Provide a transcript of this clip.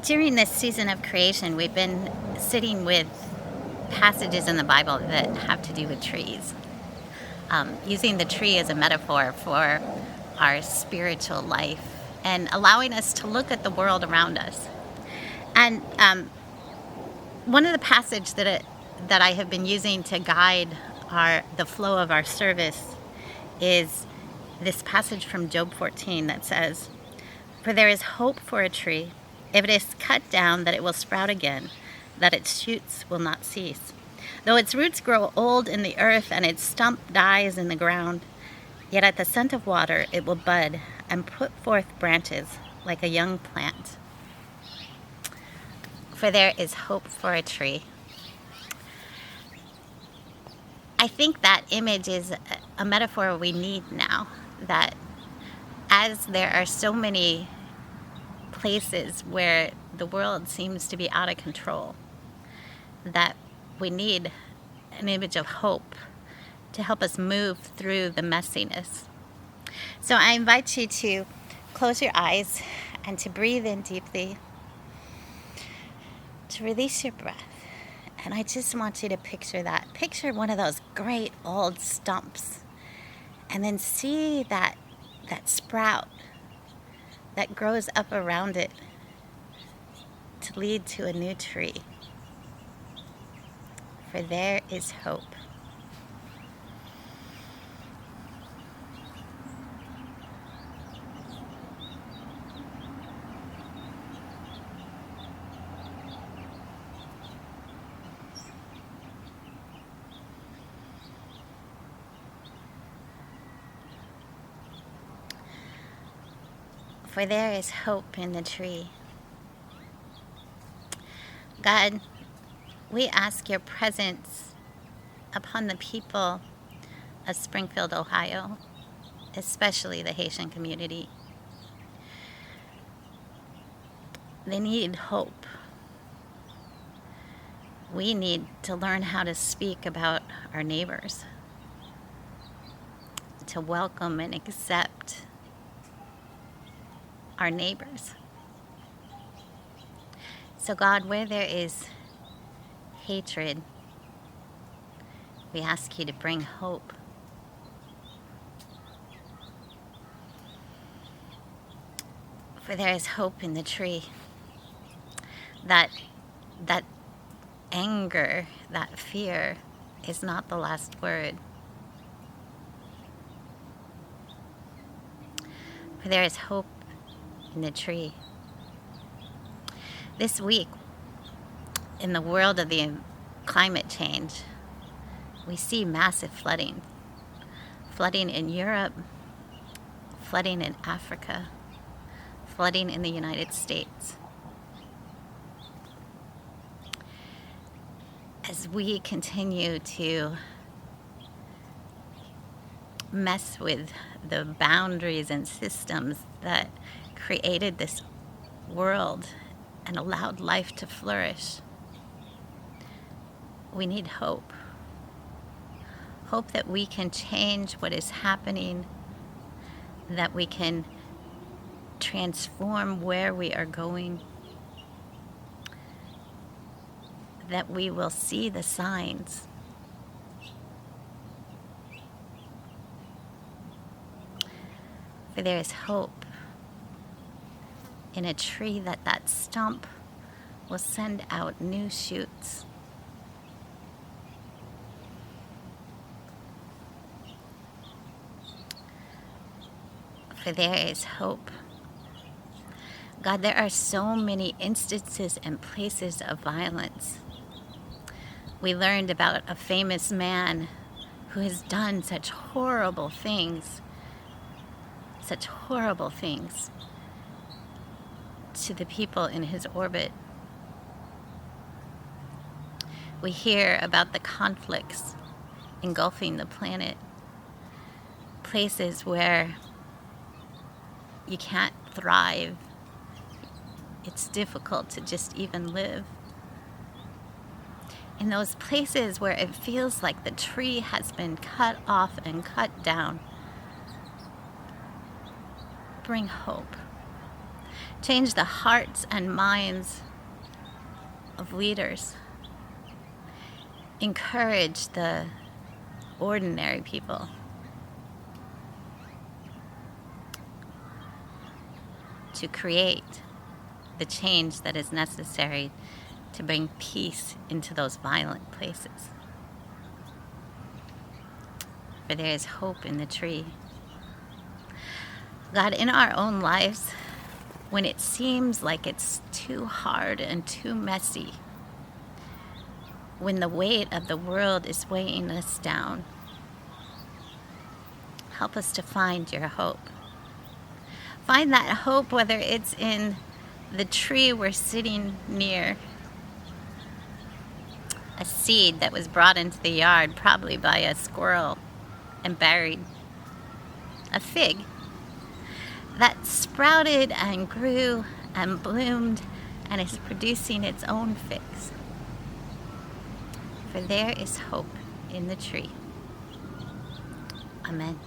During this season of creation, we've been sitting with passages in the Bible that have to do with trees, using the tree as a metaphor for our spiritual life and allowing us to look at the world around us. And one of the passages that I have been using to guide the flow of our service is this passage from Job 14 that says, "For there is hope for a tree. If it is cut down, that it will sprout again, that its shoots will not cease. Though its roots grow old in the earth and its stump dies in the ground, yet at the scent of water it will bud and put forth branches like a young plant. For there is hope for a tree." I think that image is a metaphor we need now, that as there are so many places where the world seems to be out of control, that we need an image of hope to help us move through the messiness. So I invite you to close your eyes and to breathe in deeply, to release your breath. And I just want you to picture that. Picture one of those great old stumps, and then see that sprout that grows up around it to lead to a new tree. For there is hope. For there is hope in the tree. God, we ask your presence upon the people of Springfield, Ohio, especially the Haitian community. They need hope. We need to learn how to speak about our neighbors, to welcome and accept our neighbors. So God, where there is hatred, we ask you to bring hope. For there is hope in the tree. That anger, that fear is not the last word. For there is hope in the tree. This week, in the world of the climate change, we see massive flooding. Flooding in Europe, flooding in Africa, flooding in the United States. As we continue to mess with the boundaries and systems that created this world and allowed life to flourish, we need hope. Hope that we can change what is happening, that we can transform where we are going, that we will see the signs. For there is hope in a tree that stump will send out new shoots. For there is hope. God, there are so many instances and places of violence. We learned about a famous man who has done such horrible things to the people in his orbit. We hear about the conflicts engulfing the planet, places where you can't thrive. It's difficult to just even live. In those places where it feels like the tree has been cut off and cut down, bring hope. Change the hearts and minds of leaders. Encourage the ordinary people. To create the change that is necessary to bring peace into those violent places. For there is hope in the tree. God, in our own lives, when it seems like it's too hard and too messy, when the weight of the world is weighing us down, help us to find your hope. Find that hope, whether it's in the tree we're sitting near, a seed that was brought into the yard, probably by a squirrel, and buried, a fig that sprouted and grew and bloomed and is producing its own figs. For there is hope in the tree. Amen.